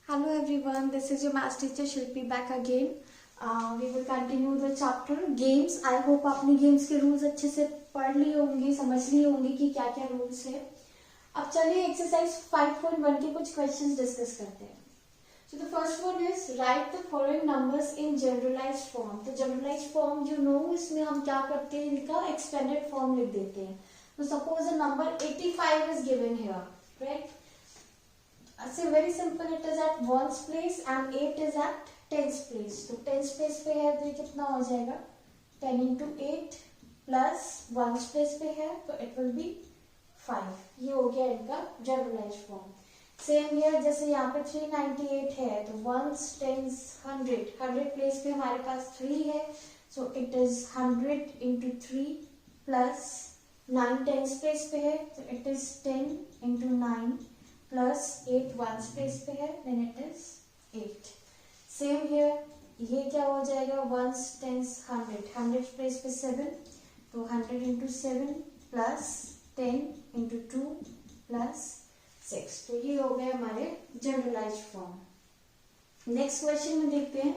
Hello everyone, this is your maths teacher Shilpi back again. We will continue the chapter games. I hope आपने games के rules अच्छे से पढ़ लिए होंगे, समझ लिए होंगे कि क्या क्या rules है. अब चलिए exercise 5.1 के कुछ questions discuss करते हैं. So the first one is write the following numbers in generalized form. तो generalized form you know इसमें हम क्या करते हैं, इनका expanded form लिख देते हैं. So suppose a number 85 is given here, right? So very simple, it is at ones place and 8 is at tens place. तो tens place पे है तो ये कितना हो जाएगा 10 into 8 plus ones place पे है तो it will be 5. ये हो गया इनका generalized form. Same here, जैसे यहाँ पे 398 है तो ones tens 100 place पे हमारे पास 3 है so it is 100 into 3 plus 9 tens place पे है तो it is 10 into 9 plus 8 ones place पे है then it is 8. Same here, ये क्या हो जाएगा ones tens 100 place पे 7 तो 100 into 7 plus 10 into 2 plus 6. तो ये हो गए हमारे generalized form. Next question में देखते हैं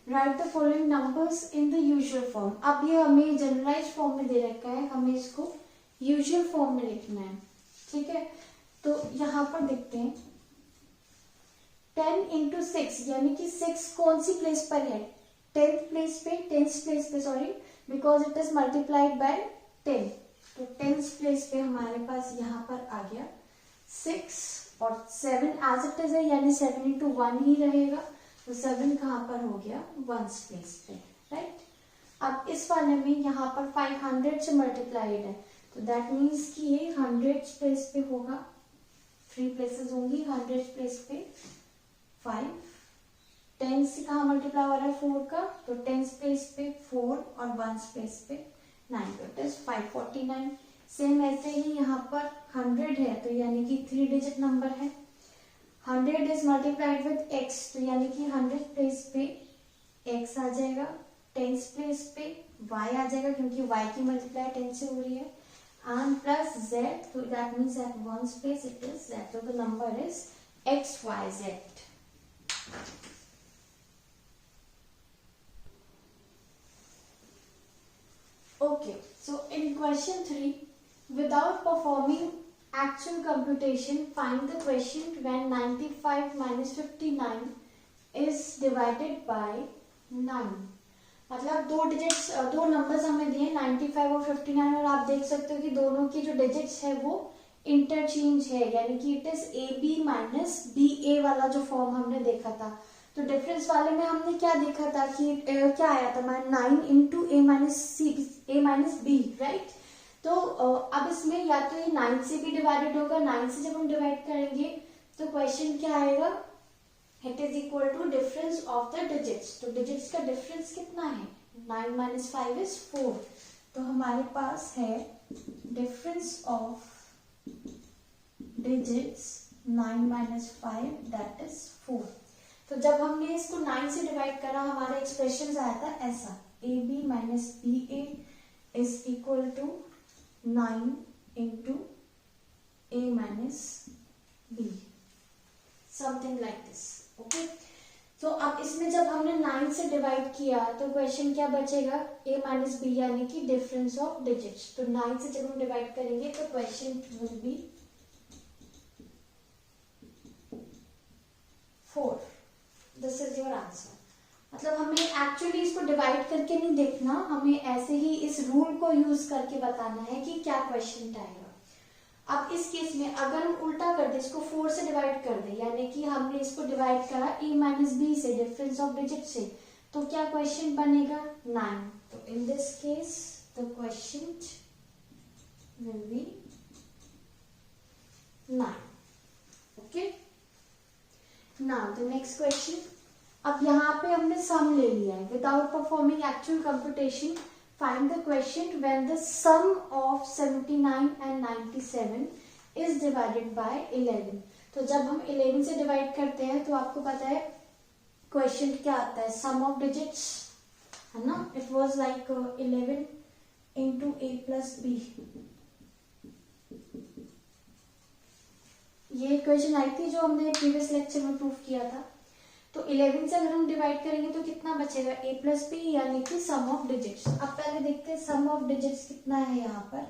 write the following numbers in the usual form. अब ये हमें generalized form में दे रखा है, हमें इसको usual form में लिखना है, ठीक है. तो यहाँ पर देखते हैं 10 into 6 यानी कि 6 कौन सी प्लेस पर है 10th प्लेस पे 10th प्लेस पे sorry because it is multiplied by 10 तो 10th प्लेस पे हमारे पास यहाँ पर आ गया 6 और 7 एज इट इज है यानी 7 into 1 ही रहेगा तो 7 कहाँ पर हो गया 1st प्लेस पे, राइट. अब इस वाले में यहाँ पर 500 से मल्टीप्लाइड है तो दैट मीन्स कि ये 100th प्लेस पे होगा, 3 प्लेसेस होंगी 100 प्लेस पे 5. 10 से कहाँ मल्टीप्लाई हो रहा है 4 का तो 10 प्लेस पे 4 और 1 प्लेस पे 9 तो इट इज 549. सेम ऐसे ही यहाँ पर 100 है तो यानी कि 3 डिजिट नंबर है. 100 इज मल्टीप्लाइड विद x तो यानी कि 100 प्लेस पे x आ जाएगा, 10 प्लेस पे y आ जाएगा क्योंकि y की मल्टीप्लाई 10 से हो रही है and plus z so that means at one space it is z so the number is xyz. Okay, so in question 3 without performing actual computation find the quotient when 95 minus 59 is divided by 9. मतलब दो numbers हमें दिए 95 और 59 और आप देख सकते हो कि दोनों की जो डिजिट्स है वो इंटरचेंज है यानी कि it is A B minus B A वाला जो फॉर्म हमने देखा था. तो डिफरेंस वाले में हमने क्या देखा था कि क्या आया था हमारा 9 into A minus B, right. तो अब इसमें या तो ये 9 से भी डिवाइडेड होगा, 9 से जब हम डिवाइड करेंगे तो क्वेश्चन क्या आएगा it is equal to difference of the digits. तो डिजिट्स का डिफरेंस कितना है 9 minus 5 is 4 तो हमारे पास है difference of digits 9 minus 5 that is 4. तो जब हमने इसको 9 से डिवाइड करा हमारा एक्सप्रेशन आया था ऐसा A B minus B A is equal to 9 into A minus B, something like this. Okay, तो अब इसमें जब हमने 9 से डिवाइड किया तो क्वेश्चन क्या बचेगा a माइनस बी यानी कि डिफरेंस ऑफ डिजिट्स. तो 9 से जब हम डिवाइड करेंगे तो question will B 4. This is your answer. मतलब हमें एक्चुअली इसको डिवाइड करके नहीं देखना, हमें ऐसे ही इस रूल को यूज करके बताना है कि क्या क्वेश्चन आएगा. अब इस केस में अगर हम उल्टा कर दे इसको 4 से डिवाइड कर दे यानी कि हमने इसको डिवाइड करा a माइनस बी से डिफरेंस ऑफ डिजिट से तो क्या क्वेश्चन बनेगा 9. तो in this case the question will B 9. Okay, now the next question. अब यहाँ पे हमने सम ले लिया है without performing actual computation find the quotient when the sum of 79 and 97 is divided by 11. तो जब हम 11 से डिवाइड करते हैं तो आपको पता है क्वेश्चन क्या आता है सम ऑफ डिजिट्स है ना. It was like 11 into A plus B ये इक्वेशन आई थी जो हमने प्रीवियस लेक्चर में प्रूव किया था। तो 11 से अगर हम डिवाइड करेंगे तो कितना बचेगा, a प्लस बी, यानी कि सम ऑफ डिजिट्स। अब पहले देखते हैं सम ऑफ डिजिट्स कितना है यहाँ पर,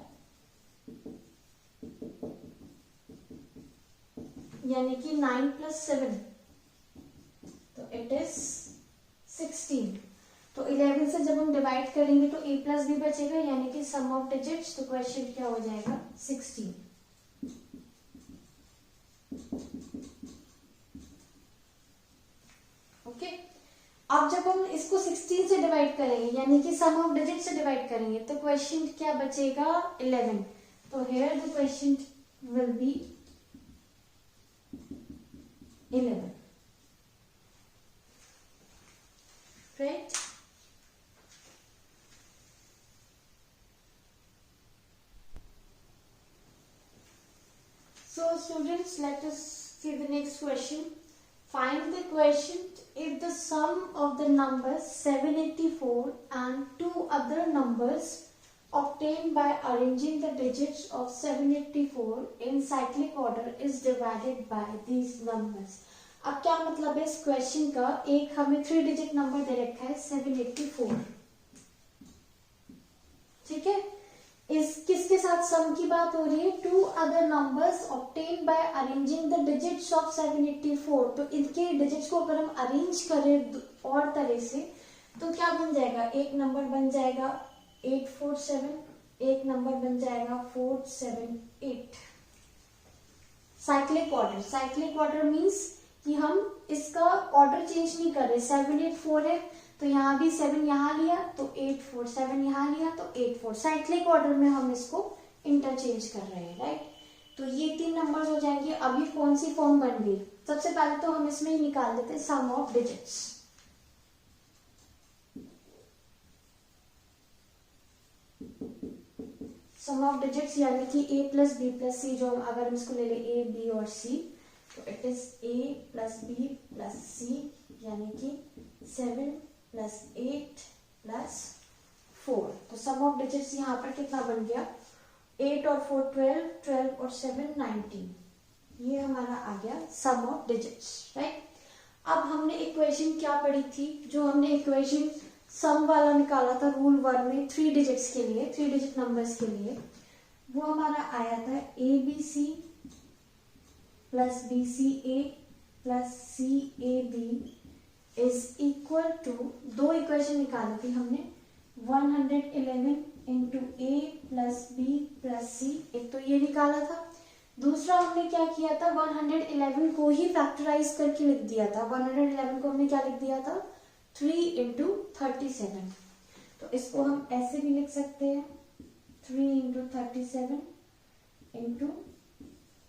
यानी कि 9 प्लस 7, तो इट इज 16। तो 11 से जब हम डिवाइड करेंगे तो a प्लस बी बचेगा, यानी कि सम ऑफ डिजिट्स। तो क्वेश्चन क्या हो जाएगा, 16। ओके, अब जब हम इसको 16 से डिवाइड करेंगे, यानी कि सम ऑफ डिजिट से डिवाइड करेंगे, तो क्वेश्चन क्या बचेगा, 11। तो here the question will B 11, right. So students, let us see the next question. Find the quotient if the sum of the numbers 784 and two other numbers obtained by arranging the digits of 784 in cyclic order is divided by these numbers. अब क्या मतलब है इस question का, एक हमें 3 digit number दे रखा है 784, ठीक है। इस किसके साथ सम की बात हो रही है, two other numbers obtain by arranging the digits of 784। तो इनके डिजिट्स को अगर हम अरेंज करें और तरह से तो क्या बन जाएगा, एक नंबर बन जाएगा 847, एक नंबर बन जाएगा 478। Cyclic order, cyclic order means कि हम इसका ऑर्डर चेंज नहीं कर रहे। 784 है तो यहाँ भी 7 यहाँ लिया तो 847 यहाँ लिया तो 84, साइक्लिक ऑर्डर में हम इसको इंटरचेंज कर रहे हैं, राइट। तो ये 3 नंबर्स हो जाएंगे। अभी कौन सी फॉर्म बन गई, सबसे पहले तो हम इसमें निकाल देते हैं sum of digits. Sum of digits यानी कि a plus B plus C, जो अगर हम इसको ले ले a b और c, तो it is a plus B plus C, यानी कि 7 प्लस 8 प्लस 4। तो सम ऑफ डिजिट्स यहाँ पर कितना बन गया, 8 और 4 12, 12 और 7 19। ये हमारा आ गया सम ऑफ डिजिट्स, राइट। अब हमने इक्वेशन क्या पढ़ी थी, जो हमने इक्वेशन सम वाला निकाला था रूल 1 में 3 डिजिट्स के लिए, 3 डिजिट नंबर्स के लिए, वो हमारा आया था A B C plus B C A plus C A B is equal to, 2 equation निकाली थी हमने, 111 into A plus B plus C. एक तो ये निकाला था, दूसरा हमने क्या किया था, 111 को ही फैक्टराइज करके लिख दिया था। 111 को हमने क्या लिख दिया था, 3 इंटू 37। तो इसको हम ऐसे भी लिख सकते हैं, 3 into 37 into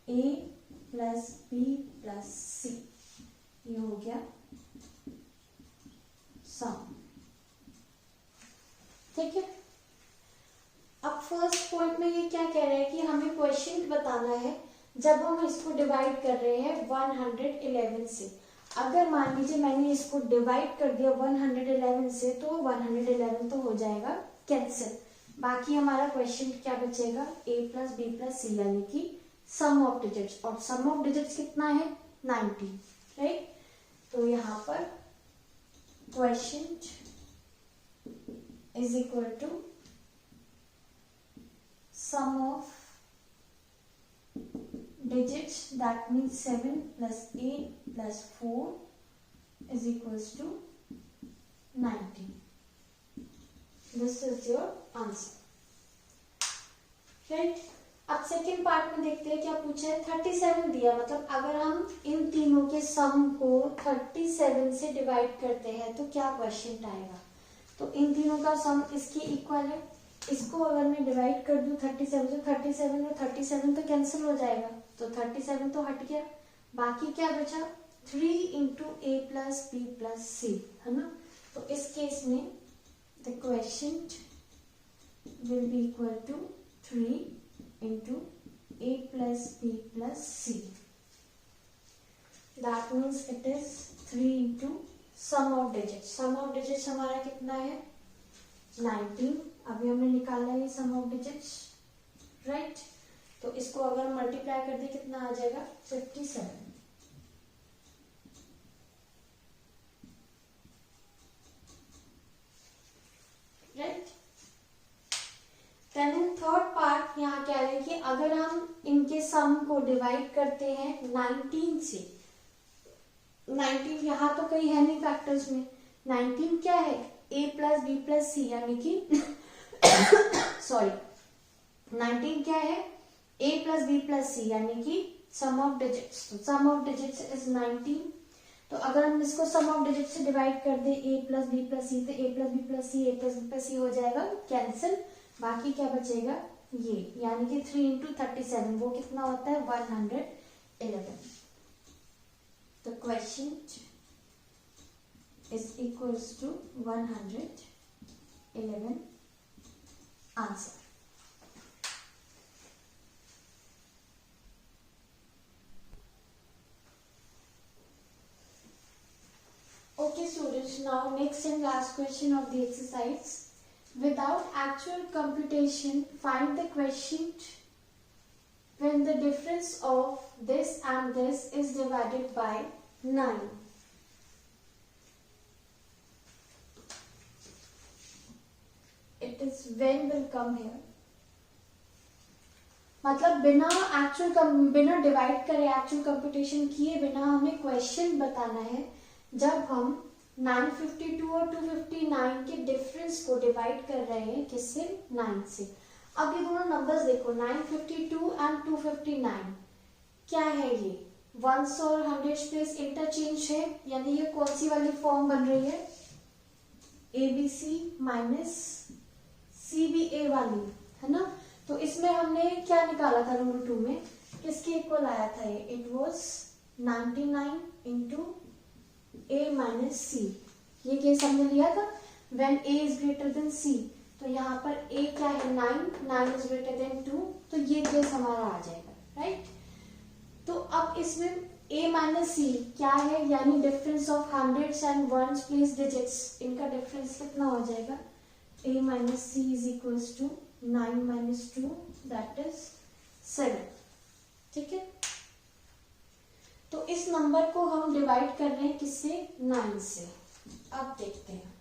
A plus B plus सी, ये हो गया सम, ठीक है। अब फर्स्ट पॉइंट में ये क्या कह रहे हैं कि हमें क्वेश्चन बताना है जब हम इसको डिवाइड कर रहे हैं 111 से। अगर मान लीजिए मैंने इसको डिवाइड कर दिया 111 से, तो 111 तो हो जाएगा कैंसिल, बाकी हमारा क्वेश्चन क्या बचेगा, a plus B plus C, यानी कि सम ऑफ डिजिट्स। और सम ऑफ डिजिट्स कितना है, 90, राइट। तो यहाँ पर question is equal to sum of digits, that means 7 plus 8 plus 4 is equals to 90. This is your answer, right? अब सेकेंड पार्ट में देखते हैं क्या पूछा है, 37 दिया, मतलब अगर हम इन तीनों के सम को 37 से डिवाइड करते हैं तो क्या क्वेश्चन आएगा। तो इन तीनों का सम इसके इक्वल है, इसको अगर मैं डिवाइड कर दूं 37 से, 37 में 37 तो कैंसिल हो जाएगा, तो 37 तो हट गया, बाकी क्या बचा, 3 into A plus B plus C, है ना। तो इस केस में the question will be equal to 3 into A plus B plus C, that means it is 3 into sum of digits. Sum of digits हमारा कितना है, 19। अभी हमने निकाला है सम ऑफ डिजिट्स, राइट। तो इसको अगर मल्टीप्लाई कर दे कितना आ जाएगा 57, राइट। देन थर्ड पार्ट यहाँ कह रहे हैं कि अगर हम इनके सम को डिवाइड करते हैं 19 से, 19 यहाँ तो कहीं है नहीं फैक्टर्स में, 19 क्या है a plus B plus C यानी कि सॉरी 19 क्या है a plus B plus C यानी कि सम ऑफ डिजिट्स, तो सम ऑफ डिजिट्स इज 19। तो अगर हम इसको सम ऑफ डिजिट से डिवाइड कर दे a plus B plus C, तो a plus B plus C a plus B plus C हो जाएगा कैंसिल, बाकी क्या बचेगा ये, यानी कि 3 इंटू 37 वो कितना होता है 111। तो question is equals to 111 answer. Okay students, now next and last question of the exercise. Without actual computation, find the quotient when the difference of this and this is divided by 9. It is when will come here. मतलब बिना divide करे actual computation किए बिना हमें question बताना है जब हम 952 और 259 के डिफरेंस को डिवाइड कर रहे हैं किससे 9 से। अब ये दोनों नंबर्स देखो 952 एंड 259 क्या है, ये वंस और हंड्रेड्स प्लेस इंटरचेंज है, यानी ये कौन सी वाली फॉर्म बन रही है ABC माइनस CBA वाली, है ना। तो इसमें हमने क्या निकाला था रूल 2 में, किसके इक्वल आया था ये, it was 99 into A minus C। ये केस हमने लिया था when A is greater than C, तो यहाँ पर A क्या है 9 इज ग्रेटर देन 2, तो ये केस हमारा आ जाएगा, राइट। तो अब इसमें A माइनस C क्या है, यानी difference of hundreds and ones place digits, इनका डिफरेंस कितना हो जाएगा A minus C is equals to 9 minus 2 that is 7, ठीक है। तो इस नंबर को हम डिवाइड कर रहे हैं किससे 9 से। अब देखते हैं,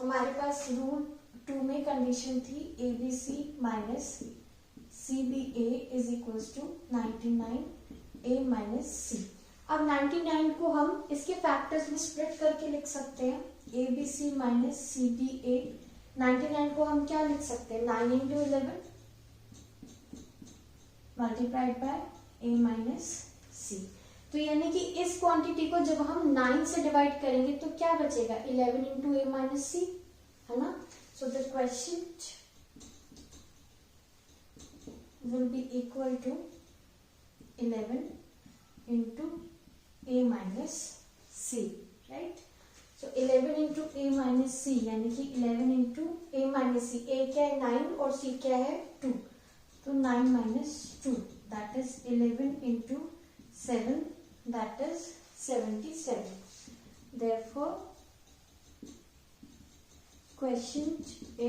हमारे पास रूल 2 में कंडीशन थी ABC minus CBA is equals to 99 A minus C। अब 99 को हम इसके फैक्टर्स में स्प्लिट करके लिख सकते हैं, ABC माइनस CBA। 99 को हम क्या लिख सकते हैं 9 into 11 multiplied by A minus C। तो यानी कि इस क्वांटिटी को जब हम 9 से डिवाइड करेंगे तो क्या बचेगा 11 इंटू A माइनस C, है ना। So the question will be equal to 11 into A minus C, right? So 11 into A minus C यानी कि 11 into A minus C, A क्या है 9 और C क्या है 2, तो 9 minus 2 that is 11 into 7 that is 77. Therefore question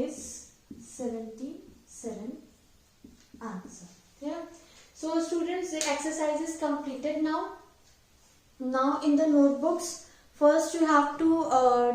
is 77 answer. Yeah. So students, the exercise is completed now. Now in the notebooks, first you have to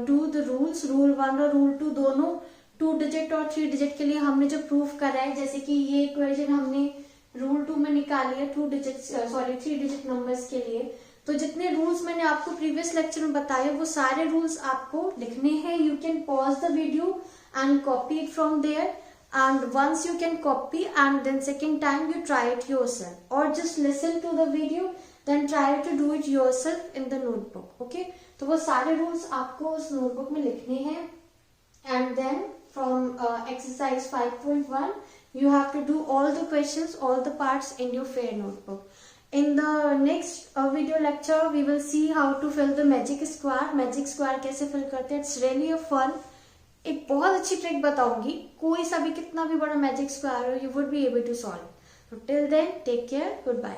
do the rules. Rule 1 और rule 2 दोनों 2 digit और 3 digit के लिए हमने जो proof करा है, जैसे कि ये इक्वेशन हमने रूल 2 में निकाली है 3 डिजिट नंबर्स के लिए। तो जितने रूल्स मैंने आपको प्रीवियस लेक्चर में बताए वो सारे रूल्स आपको लिखने हैं। You can pause the video and copy it from there, and once you can copy and then second time you try it yourself, or just listen to the video then try to do it yourself in the notebook. Okay, तो वो सारे rules आपको उस notebook में लिखने हैं। and then from exercise 5.1 you have to do all the questions, all the parts in your fair notebook. In the next video lecture we will see how to fill the magic square कैसे fill करते हैं। It's really a fun, एक बहुत अच्छी trick बताऊंगी, कोई सा भी कितना भी बड़ा मैजिक स्क्वायर हो you would be able to solve. Till then take care, good bye.